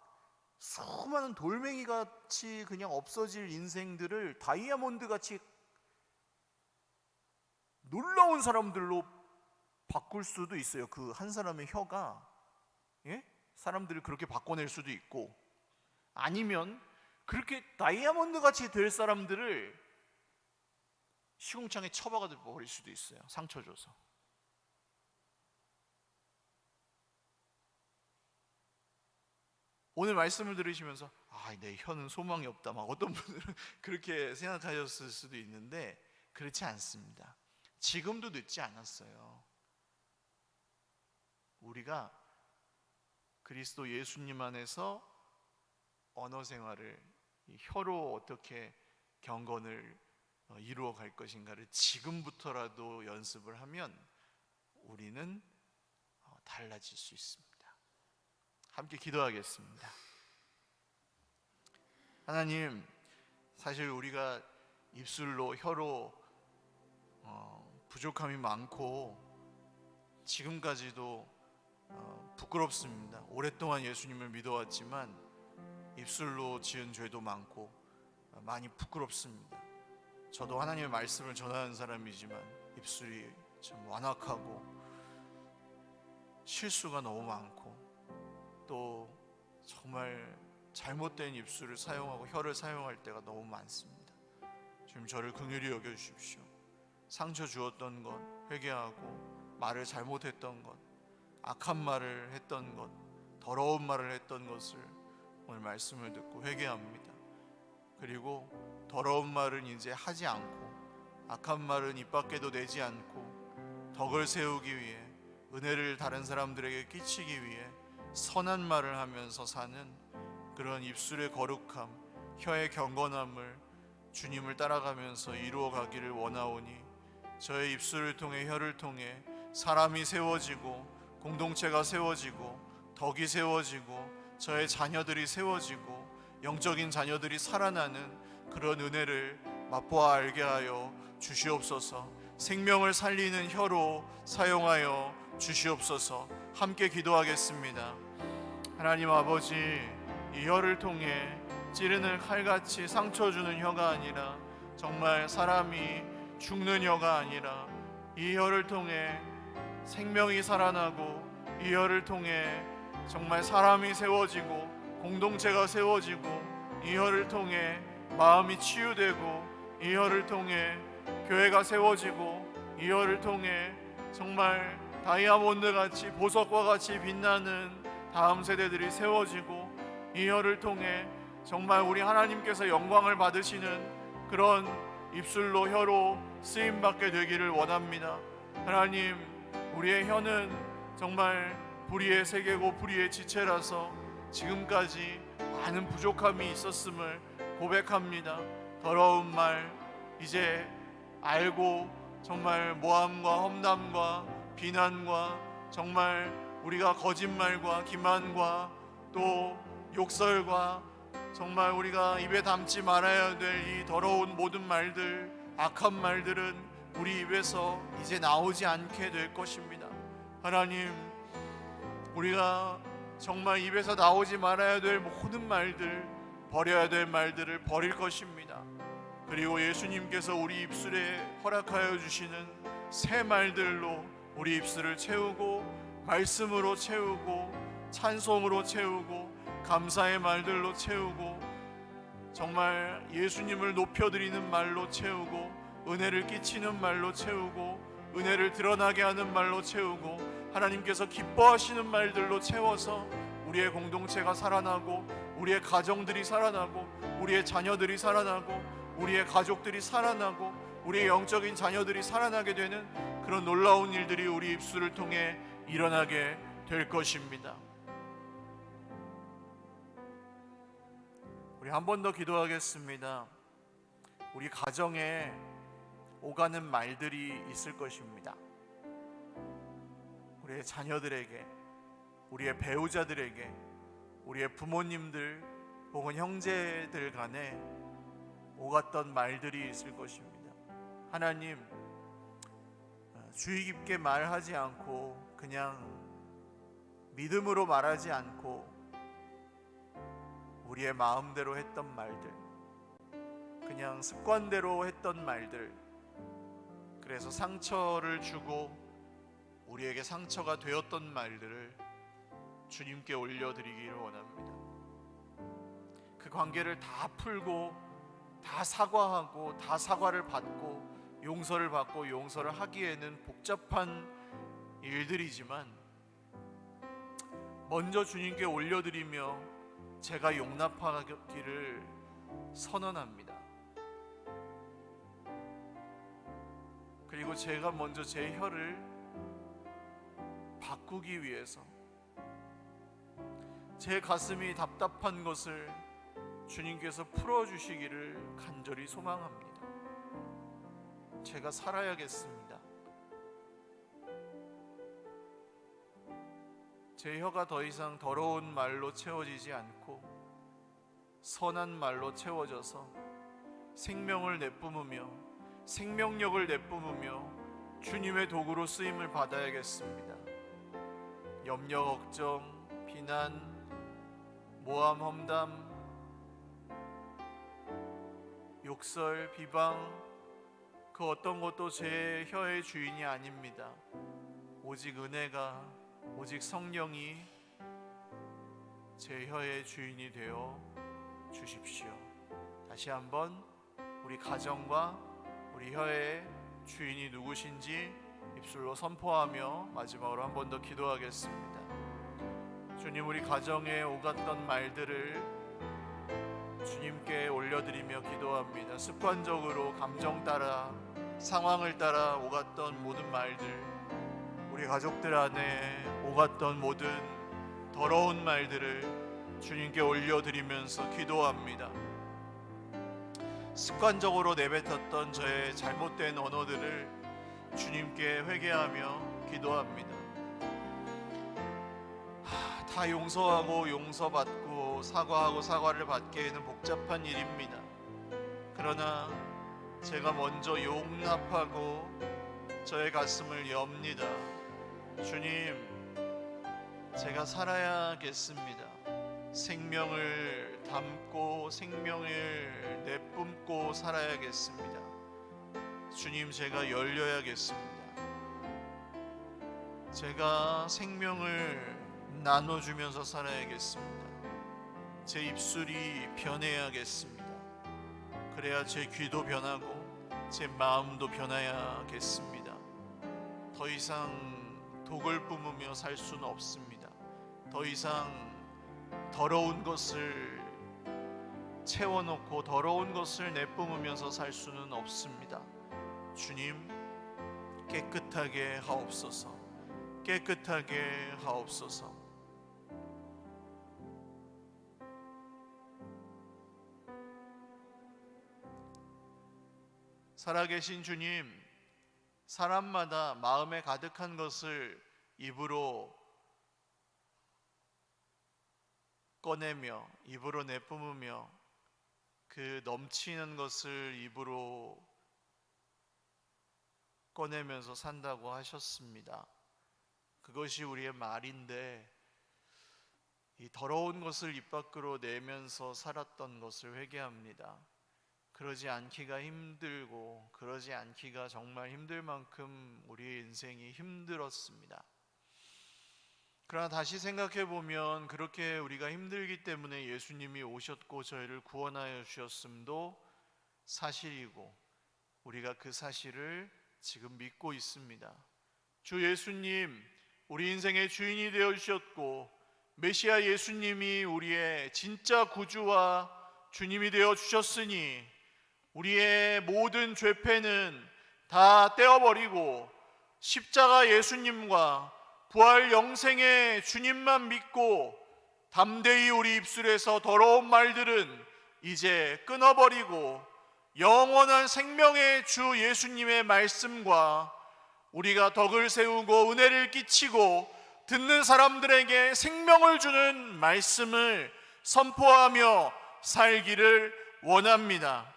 수많은 돌멩이 같이 그냥 없어질 인생들을 다이아몬드 같이 놀라운 사람들로 바꿀 수도 있어요. 그 한 사람의 혀가, 예? 사람들을 그렇게 바꿔낼 수도 있고, 아니면 그렇게 다이아몬드 같이 될 사람들을 시궁창에 처박아 버릴 수도 있어요. 상처 줘서. 오늘 말씀을 들으시면서 내 혀는 소망이 없다, 막 어떤 분들은 그렇게 생각하셨을 수도 있는데 그렇지 않습니다. 지금도 늦지 않았어요. 우리가 그리스도 예수님 안에서 언어 생활을, 이 혀로 어떻게 경건을 이루어 갈 것인가를 지금부터라도 연습을 하면 우리는 달라질 수 있습니다. 함께 기도하겠습니다. 하나님, 사실 우리가 입술로, 혀로 부족함이 많고 지금까지도 부끄럽습니다. 오랫동안 예수님을 믿어왔지만 입술로 지은 죄도 많고 많이 부끄럽습니다. 저도 하나님의 말씀을 전하는 사람이지만 입술이 참 완악하고 실수가 너무 많고 또 정말 잘못된 입술을 사용하고 혀를 사용할 때가 너무 많습니다. 주님, 저를 긍휼히 여겨주십시오. 상처 주었던 것 회개하고, 말을 잘못했던 것, 악한 말을 했던 것, 더러운 말을 했던 것을 오늘 말씀을 듣고 회개합니다. 그리고 더러운 말은 이제 하지 않고, 악한 말은 입 밖에도 내지 않고, 덕을 세우기 위해, 은혜를 다른 사람들에게 끼치기 위해 선한 말을 하면서 사는 그런 입술의 거룩함, 혀의 경건함을 주님을 따라가면서 이루어 가기를 원하오니, 저의 입술을 통해, 혀를 통해 사람이 세워지고 공동체가 세워지고 덕이 세워지고 저의 자녀들이 세워지고 영적인 자녀들이 살아나는 그런 은혜를 맛보아 알게 하여 주시옵소서. 생명을 살리는 혀로 사용하여 주시옵소서. 함께 기도하겠습니다. 하나님 아버지, 이 혀를 통해 찌르는 칼같이 상처 주는 혀가 아니라, 정말 사람이 죽는 혀가 아니라, 이 혀를 통해 생명이 살아나고, 이 혀를 통해 정말 사람이 세워지고 공동체가 세워지고, 이 혀를 통해 마음이 치유되고 이 혀를 통해 교회가 세워지고 이 혀를 통해 정말 다이아몬드 같이 보석과 같이 빛나는 다음 세대들이 세워지고 이 혀를 통해 정말 우리 하나님께서 영광을 받으시는 그런 입술로 혀로 쓰임받게 되기를 원합니다. 하나님, 우리의 혀는 정말 불의의 세계고 불의의 지체라서 지금까지 많은 부족함이 있었음을 고백합니다. 더러운 말 이제 알고 정말 모함과 험담과 비난과 정말 우리가 거짓말과 기만과 또 욕설과 정말 우리가 입에 담지 말아야 될 이 더러운 모든 말들, 악한 말들은 우리 입에서 이제 나오지 않게 될 것입니다. 하나님, 우리가 정말 입에서 나오지 말아야 될 모든 말들, 버려야 될 말들을 버릴 것입니다. 그리고 예수님께서 우리 입술에 허락하여 주시는 새 말들로 우리 입술을 채우고 말씀으로 채우고 찬송으로 채우고 감사의 말들로 채우고 정말 예수님을 높여드리는 말로 채우고 은혜를 끼치는 말로 채우고 은혜를 드러나게 하는 말로 채우고 하나님께서 기뻐하시는 말들로 채워서 우리의 공동체가 살아나고 우리의 가정들이 살아나고 우리의 자녀들이 살아나고 우리의 가족들이 살아나고 우리의 영적인 자녀들이 살아나게 되는 그런 놀라운 일들이 우리 입술을 통해 일어나게 될 것입니다. 우리 한 번 더 기도하겠습니다. 우리 가정에 오가는 말들이 있을 것입니다. 우리의 자녀들에게, 우리의 배우자들에게, 우리의 부모님들 혹은 형제들 간에 오갔던 말들이 있을 것입니다. 하나님, 주의 깊게 말하지 않고 그냥 믿음으로 말하지 않고 우리의 마음대로 했던 말들, 그냥 습관대로 했던 말들, 그래서 상처를 주고 우리에게 상처가 되었던 말들을 주님께 올려드리기를 원합니다. 그 관계를 다 풀고 다 사과하고 다 사과를 받고 용서를 받고 용서를 하기에는 복잡한 일들이지만 먼저 주님께 올려드리며 제가 용납하기를 선언합니다. 그리고 제가 먼저 제 혀를 바꾸기 위해서 제 가슴이 답답한 것을 주님께서 풀어주시기를 간절히 소망합니다. 제가 살아야겠습니다. 제 혀가 더 이상 더러운 말로 채워지지 않고 선한 말로 채워져서 생명을 내뿜으며 생명력을 내뿜으며 주님의 도구로 쓰임을 받아야겠습니다. 염려, 걱정, 비난, 모함, 험담, 욕설, 비방, 그 어떤 것도 제 혀의 주인이 아닙니다. 오직 은혜가, 오직 성령이 제 혀의 주인이 되어 주십시오. 다시 한번 우리 가정과 우리 혀의 주인이 누구신지 입술로 선포하며 마지막으로 한 번 더 기도하겠습니다. 주님, 우리 가정에 오갔던 말들을 주님께 올려드리며 기도합니다. 습관적으로 감정 따라 상황을 따라 오갔던 모든 말들, 우리 가족들 안에 오갔던 모든 더러운 말들을 주님께 올려드리면서 기도합니다. 습관적으로 내뱉었던 저의 잘못된 언어들을 주님께 회개하며 기도합니다. 다 용서하고 용서받고 사과하고 사과를 받기에는 복잡한 일입니다. 그러나 제가 먼저 용납하고 저의 가슴을 엽니다. 주님, 제가 살아야겠습니다. 생명을 담고 생명을 내뿜고 살아야겠습니다. 주님, 제가 열려야겠습니다. 제가 생명을 나눠주면서 살아야겠습니다. 제 입술이 변해야겠습니다. 그래야 제 귀도 변하고 제 마음도 변해야겠습니다. 더 이상 독을 뿜으며 살 수는 없습니다. 더 이상 더러운 것을 채워놓고 더러운 것을 내뿜으면서 살 수는 없습니다. 주님, 깨끗하게 하옵소서. 깨끗하게 하옵소서. 살아계신 주님, 사람마다 마음에 가득한 것을 입으로 꺼내며 입으로 내뿜으며 그 넘치는 것을 입으로 꺼내면서 산다고 하셨습니다. 그것이 우리의 말인데 이 더러운 것을 입 밖으로 내면서 살았던 것을 회개합니다. 그러지 않기가 힘들고 그러지 않기가 정말 힘들 만큼 우리의 인생이 힘들었습니다. 그러나 다시 생각해 보면 그렇게 우리가 힘들기 때문에 예수님이 오셨고 저희를 구원하여 주셨음도 사실이고 우리가 그 사실을 지금 믿고 있습니다. 주 예수님, 우리 인생의 주인이 되어 주셨고 메시아 예수님이 우리의 진짜 구주와 주님이 되어 주셨으니 우리의 모든 죄패는 다 떼어버리고 십자가 예수님과 부활 영생의 주님만 믿고 담대히 우리 입술에서 더러운 말들은 이제 끊어버리고 영원한 생명의 주 예수님의 말씀과 우리가 덕을 세우고 은혜를 끼치고 듣는 사람들에게 생명을 주는 말씀을 선포하며 살기를 원합니다.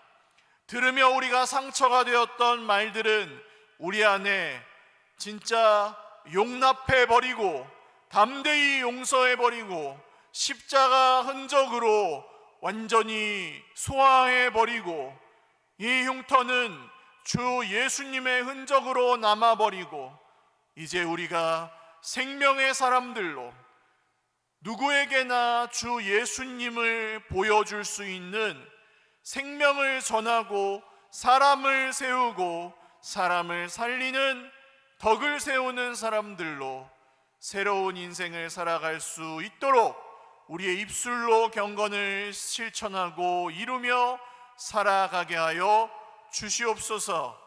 들으며 우리가 상처가 되었던 말들은 우리 안에 진짜 용납해버리고 담대히 용서해버리고 십자가 흔적으로 완전히 소화해버리고 이 흉터는 주 예수님의 흔적으로 남아버리고 이제 우리가 생명의 사람들로 누구에게나 주 예수님을 보여줄 수 있는 생명을 전하고 사람을 세우고 사람을 살리는 덕을 세우는 사람들로 새로운 인생을 살아갈 수 있도록 우리의 입술로 경건을 실천하고 이루며 살아가게 하여 주시옵소서.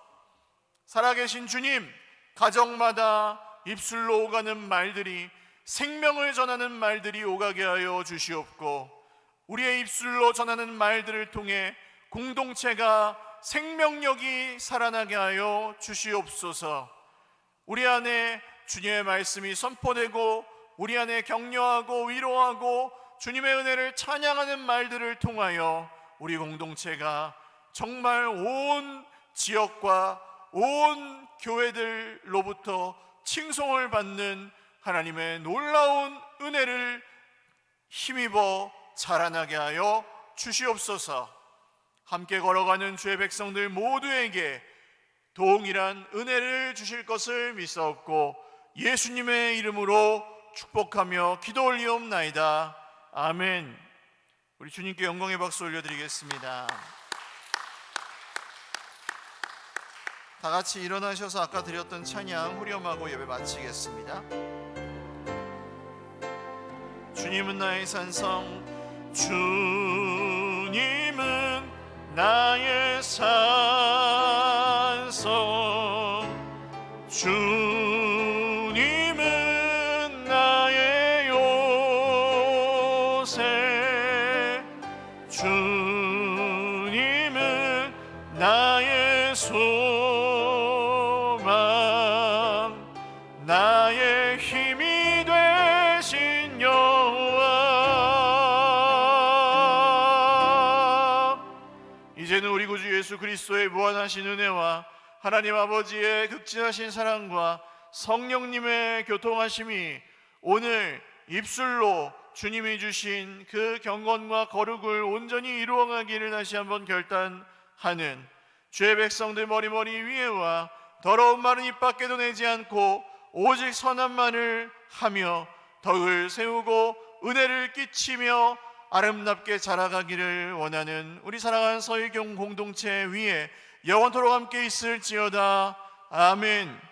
살아계신 주님, 가정마다 입술로 오가는 말들이 생명을 전하는 말들이 오가게 하여 주시옵고 우리의 입술로 전하는 말들을 통해 공동체가 생명력이 살아나게 하여 주시옵소서. 우리 안에 주님의 말씀이 선포되고 우리 안에 격려하고 위로하고 주님의 은혜를 찬양하는 말들을 통하여 우리 공동체가 정말 온 지역과 온 교회들로부터 칭송을 받는 하나님의 놀라운 은혜를 힘입어 자라나게 하여 주시옵소서. 함께 걸어가는 주의 백성들 모두에게 동일한 은혜를 주실 것을 믿사옵고 예수님의 이름으로 축복하며 기도 올리옵나이다. 아멘. 우리 주님께 영광의 박수 올려드리겠습니다. 다 같이 일어나셔서 아까 드렸던 찬양 후렴하고 예배 마치겠습니다. 주님은 나의 산성, 주님은 나의 산성, 주님은 나의 요새, 주님은 나의 소망, 나의 힘이 되신 여호와. 이제는 우리 구주 예수 그리스도의 무한하신 은혜와 하나님 아버지의 극진하신 사랑과 성령님의 교통하심이 오늘 입술로 주님이 주신 그 경건과 거룩을 온전히 이루어가기를 다시 한번 결단하는 주의 백성들 머리머리 위에와 더러운 말은 입 밖에도 내지 않고 오직 선한 말을 하며 덕을 세우고 은혜를 끼치며 아름답게 자라가기를 원하는 우리 사랑하는 서희경 공동체 위에 영원토록 함께 있을지어다. 아멘.